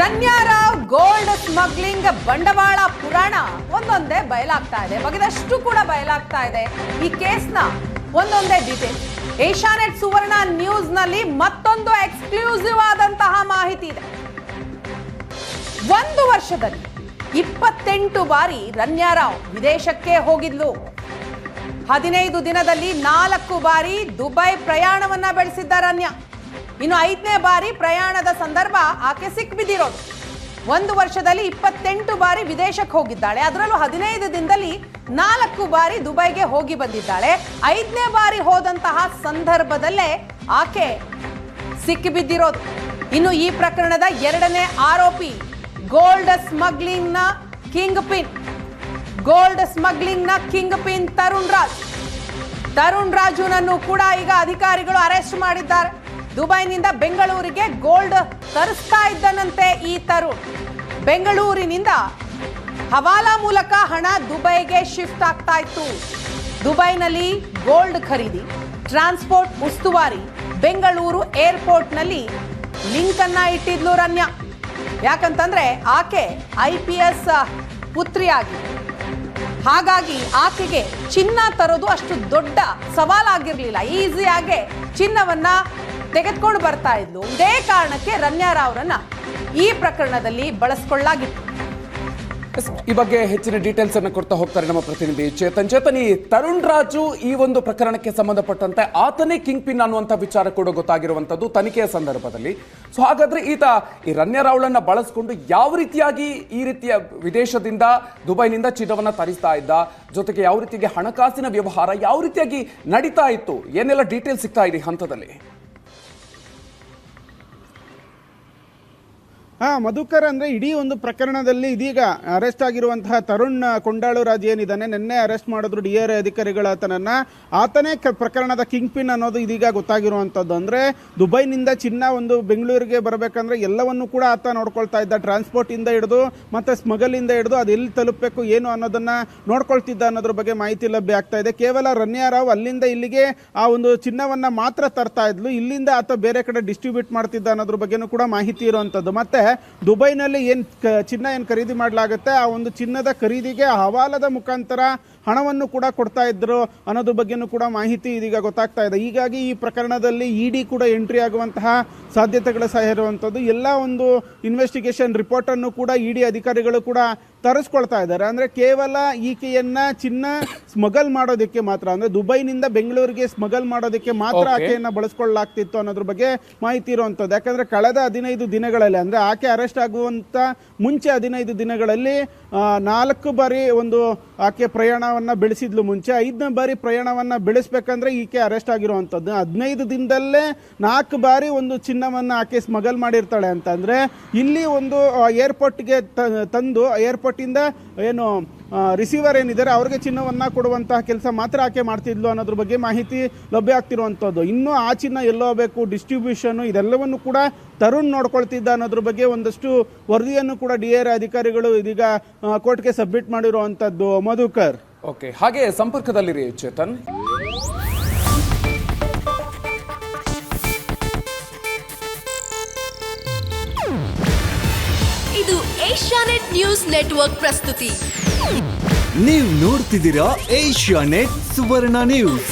Ranya Rao gold smuggling ಬಂಡವಾಳ ಪುರಾಣ ಒಂದೊಂದೇ ಬಯಲಾಗ್ತಾ ಇದೆ. ಬಗೆದಷ್ಟು ಕೂಡ ಬಯಲಾಗ್ತಾ ಇದೆ. ಈ ಕೇಸ್ನ ಒಂದೊಂದೇ ಡೀಟೇಲ್ ಏಷ್ಯಾನೆಟ್ ಸುವರ್ಣ ನ್ಯೂಸ್ ನಲ್ಲಿ ಮತ್ತೊಂದು ಎಕ್ಸ್ಕ್ಲೂಸಿವ್ ಆದಂತಹ ಮಾಹಿತಿ ಇದೆ. 1 ವರ್ಷದಲ್ಲಿ 28 ಬಾರಿ ರನ್ಯಾ ರಾವ್ ವಿದೇಶಕ್ಕೆ ಹೋಗಿದ್ಲು. 15 ದಿನದಲ್ಲಿ 4 ಬಾರಿ ದುಬೈ ಪ್ರಯಾಣವನ್ನ ಬೆಳೆಸಿದ್ದ ರನ್ಯಾ. ಇನ್ನು 5ನೇ ಬಾರಿ ಪ್ರಯಾಣದ ಸಂದರ್ಭ ಆಕೆ ಸಿಕ್ಬಿದ್ದಿರೋದು. 1 ವರ್ಷದಲ್ಲಿ 28 ಬಾರಿ ವಿದೇಶಕ್ಕೆ ಹೋಗಿದ್ದಾಳೆ. ಅದರಲ್ಲೂ 15 ದಿನದಲ್ಲಿ 4 ಬಾರಿ ದುಬೈಗೆ ಹೋಗಿ ಬಂದಿದ್ದಾಳೆ. 5ನೇ ಬಾರಿ ಹೋದಂತಹ ಸಂದರ್ಭದಲ್ಲೇ ಆಕೆ ಸಿಕ್ಕಿಬಿದ್ದಿರೋದು. ಇನ್ನು ಈ ಪ್ರಕರಣದ 2ನೇ ಆರೋಪಿ ಗೋಲ್ಡ್ ಸ್ಮಗ್ಲಿಂಗ್ ನ ಕಿಂಗ್ ಪಿನ್ ತರುಣ್ ರಾಜುನನ್ನು ಕೂಡ ಈಗ ಅಧಿಕಾರಿಗಳು ಅರೆಸ್ಟ್ ಮಾಡಿದ್ದಾರೆ. ದುಬೈನಿಂದ ಬೆಂಗಳೂರಿಗೆ ಗೋಲ್ಡ್ ತರಿಸ್ತಾ ಇದ್ದನಂತೆ ಈ ತರುಣ್. ಬೆಂಗಳೂರಿನಿಂದ ಹವಾಲಾ ಮೂಲಕ ಹಣ ದುಬೈಗೆ ಶಿಫ್ಟ್ ಆಗ್ತಾ ಇತ್ತು. ದುಬೈನಲ್ಲಿ ಗೋಲ್ಡ್ ಖರೀದಿ, ಟ್ರಾನ್ಸ್ಪೋರ್ಟ್ ಉಸ್ತುವಾರಿ, ಬೆಂಗಳೂರು ಏರ್ಪೋರ್ಟ್ನಲ್ಲಿ ಲಿಂಕ್ ಅನ್ನ ಇಟ್ಟಿದ್ಲು ರನ್ಯಾ. ಯಾಕಂತಂದ್ರೆ ಆಕೆ IPS ಪುತ್ರಿಯಾಗಿ, ಹಾಗಾಗಿ ಆಕೆಗೆ ಚಿನ್ನ ತರೋದು ಅಷ್ಟು ದೊಡ್ಡ ಸವಾಲಾಗಿರ್ಲಿಲ್ಲ. ಈಸಿಯಾಗಿ ಚಿನ್ನವನ್ನ ತೆಗೆದುಕೊಂಡು ಬರ್ತಾ ಇದ್ಲು. ಇದೇ ಕಾರಣಕ್ಕೆ ರನ್ಯಾ ರಾವ್ರನ್ನ ಈ ಪ್ರಕರಣದಲ್ಲಿ ಬಳಸಿಕೊಳ್ಳಲಾಗಿತ್ತು. ಈ ಬಗ್ಗೆ ಹೆಚ್ಚಿನ ಡೀಟೇಲ್ಸ್ ಅನ್ನು ಕೊಡ್ತಾ ಹೋಗ್ತಾರೆ ನಮ್ಮ ಪ್ರತಿನಿಧಿ ಚೇತನ್. ಈ ತರುಣ್ ರಾಜು ಈ ಒಂದು ಪ್ರಕರಣಕ್ಕೆ ಸಂಬಂಧಪಟ್ಟಂತೆ ಆತನೇ ಕಿಂಗ್ ಪಿನ್ ಅನ್ನುವಂಥ ವಿಚಾರ ಕೂಡ ಗೊತ್ತಾಗಿರುವಂಥದ್ದು ತನಿಖೆಯ ಸಂದರ್ಭದಲ್ಲಿ. ಸೊ ಹಾಗಾದ್ರೆ ಈತ ಈ ರನ್ಯಾ ರಾವ್ಳನ್ನ ಬಳಸಿಕೊಂಡು ಯಾವ ರೀತಿಯಾಗಿ ಈ ರೀತಿಯ ವಿದೇಶದಿಂದ ದುಬೈನಿಂದ ಚಿನ್ನವನ್ನ ತರಿಸ್ತಾ ಇದ್ದ, ಜೊತೆಗೆ ಯಾವ ರೀತಿಯಾಗಿ ಹಣಕಾಸಿನ ವ್ಯವಹಾರ ಯಾವ ರೀತಿಯಾಗಿ ನಡೀತಾ ಇತ್ತು, ಏನೆಲ್ಲ ಡೀಟೇಲ್ಸ್ ಸಿಗ್ತಾ ಇದೆ ಹಂತದಲ್ಲಿ? ಮಧುಕರ್, ಅಂದರೆ ಇಡೀ ಒಂದು ಪ್ರಕರಣದಲ್ಲಿ ಇದೀಗ ಅರೆಸ್ಟ್ ಆಗಿರುವಂತಹ ತರುಣ್ ಕೊಂಡಾಳು ರಾಜ್ ಏನಿದ್ದಾನೆ, ನಿನ್ನೆ ಅರೆಸ್ಟ್ ಮಾಡಿದ್ರು DRI ಅಧಿಕಾರಿಗಳ ಆತನೇ ಪ್ರಕರಣದ ಕಿಂಗ್ ಪಿನ್ ಅನ್ನೋದು ಇದೀಗ ಗೊತ್ತಾಗಿರುವಂಥದ್ದು. ಅಂದರೆ ದುಬೈನಿಂದ ಚಿನ್ನ ಒಂದು ಬೆಂಗಳೂರಿಗೆ ಬರಬೇಕಂದ್ರೆ ಎಲ್ಲವನ್ನೂ ಕೂಡ ಆತ ನೋಡ್ಕೊಳ್ತಾ ಇದ್ದ. ಟ್ರಾನ್ಸ್ಪೋರ್ಟಿಂದ ಹಿಡಿದು ಮತ್ತು ಸ್ಮಗಲಿಂದ ಹಿಡಿದು ಅದು ಎಲ್ಲಿ ತಲುಪಬೇಕು ಏನು ಅನ್ನೋದನ್ನು ನೋಡ್ಕೊಳ್ತಿದ್ದ ಅನ್ನೋದ್ರ ಬಗ್ಗೆ ಮಾಹಿತಿ ಲಭ್ಯ ಆಗ್ತಾ ಇದೆ. ಕೇವಲ ರನ್ಯಾ ರಾವ್ ಅಲ್ಲಿಂದ ಇಲ್ಲಿಗೆ ಆ ಒಂದು ಚಿನ್ನವನ್ನು ಮಾತ್ರ ತರ್ತಾ ಇದ್ಲು, ಇಲ್ಲಿಂದ ಆತ ಬೇರೆ ಕಡೆ ಡಿಸ್ಟ್ರಿಬ್ಯೂಟ್ ಮಾಡ್ತಿದ್ದ ಅನ್ನೋದ್ರ ಬಗ್ಗೆನೂ ಕೂಡ ಮಾಹಿತಿ ಇರುವಂಥದ್ದು. ಮತ್ತೆ ದುಬೈನಲ್ಲಿ ಚಿನ್ನ ಏನು ಖರೀದಿ ಮಾಡಲಾಗುತ್ತೆ, ಆ ಒಂದು ಚಿನ್ನದ ಖರೀದಿಗೆ ಹವಾಲದ ಮುಖಾಂತರ ಹಣವನ್ನು ಕೂಡ ಕೊಡ್ತಾ ಇದ್ರು ಅನ್ನೋದ್ರ ಬಗ್ಗೆನೂ ಕೂಡ ಮಾಹಿತಿ ಇದೀಗ ಗೊತ್ತಾಗ್ತಾ ಇದೆ. ಹೀಗಾಗಿ ಈ ಪ್ರಕರಣದಲ್ಲಿ ED ಕೂಡ ಎಂಟ್ರಿ ಆಗುವಂತಹ ಸಾಧ್ಯತೆಗಳು ಸಹ ಇರುವಂಥದ್ದು. ಎಲ್ಲ ಒಂದು ಇನ್ವೆಸ್ಟಿಗೇಷನ್ ರಿಪೋರ್ಟ್ ಅನ್ನು ಕೂಡ ED ಅಧಿಕಾರಿಗಳು ಕೂಡ ತರಿಸ್ಕೊಳ್ತಾ ಇದ್ದಾರೆ. ಅಂದರೆ ಕೇವಲ ಈಕೆಯನ್ನ ಚಿನ್ನ ಸ್ಮಗಲ್ ಮಾಡೋದಕ್ಕೆ ಮಾತ್ರ, ಅಂದರೆ ದುಬೈನಿಂದ ಬೆಂಗಳೂರಿಗೆ ಸ್ಮಗಲ್ ಮಾಡೋದಕ್ಕೆ ಮಾತ್ರ ಆಕೆಯನ್ನ ಬಳಸ್ಕೊಳ್ಳಲಾಗ್ತಿತ್ತು ಅನ್ನೋದ್ರ ಬಗ್ಗೆ ಮಾಹಿತಿ ಇರುವಂಥದ್ದು. ಯಾಕಂದ್ರೆ ಕಳೆದ 15 ದಿನಗಳಲ್ಲಿ, ಅಂದರೆ ಆಕೆ ಅರೆಸ್ಟ್ ಆಗುವಂತ ಮುಂಚೆ 15 ದಿನಗಳಲ್ಲಿ 4 ಬಾರಿ ಒಂದು ಆಕೆ ಪ್ರಯಾಣವನ್ನ ಬೆಳೆಸಿದ್ಲು. ಮುಂಚೆ 5ನೇ ಬಾರಿ ಪ್ರಯಾಣವನ್ನ ಬೆಳೆಸ್ಬೇಕಂದ್ರೆ ಈಕೆ ಅರೆಸ್ಟ್ ಆಗಿರುವಂಥದ್ದು. 15 ದಿನದಲ್ಲೇ 4 ಬಾರಿ ಒಂದು ಚಿನ್ನವನ್ನ ಆಕೆ ಸ್ಮಗಲ್ ಮಾಡಿರ್ತಾಳೆ ಅಂತಂದ್ರೆ ಇಲ್ಲಿ ಒಂದು ಏರ್ಪೋರ್ಟ್ಗೆ ತಂದು ಏರ್ಪೋರ್ಟ್ ಇಂದ ಏನು ರಿಸೀವರ್ ಏನಿದ್ದಾರೆ ಅವ್ರಿಗೆ ಚಿನ್ನವನ್ನ ಕೊಡುವಂತಹ ಕೆಲಸ ಮಾತ್ರ ಆಕೆ ಮಾಡ್ತಿದ್ಲು ಅನ್ನೋದ್ರ ಬಗ್ಗೆ ಮಾಹಿತಿ ಲಭ್ಯ ಆಗ್ತಿರುವಂಥದ್ದು. ಇನ್ನು ಆ ಚಿನ್ನ ಎಲ್ಲೋ ಬೇಕು, ಡಿಸ್ಟ್ರಿಬ್ಯೂಷನ್, ಇದೆಲ್ಲವನ್ನು ಕೂಡ ತರುಣ್ ನೋಡ್ಕೊಳ್ತಿದ್ದ ಅನ್ನೋದ್ರ ಬಗ್ಗೆ ಒಂದಷ್ಟು ವರದಿಯನ್ನು ಕೂಡ DRI ಅಧಿಕಾರಿಗಳು ಇದೀಗ ಕೋರ್ಟ್ಗೆ ಸಬ್ಮಿಟ್ ಮಾಡಿರುವಂಥದ್ದು. ಮಧುಕರ್, ಓಕೆ, ಹಾಗೆ ಸಂಪರ್ಕದಲ್ಲಿರಿ ಚೇತನ್. ಇದು ಏಷ್ಯಾನೆಟ್ ನ್ಯೂಸ್ ನೆಟ್ವರ್ಕ್ ಪ್ರಸ್ತುತಿ. ನೀವು ನೋಡ್ತಿದ್ದೀರಾ ಏಷ್ಯಾನೆಟ್ ಸುವರ್ಣ ನ್ಯೂಸ್.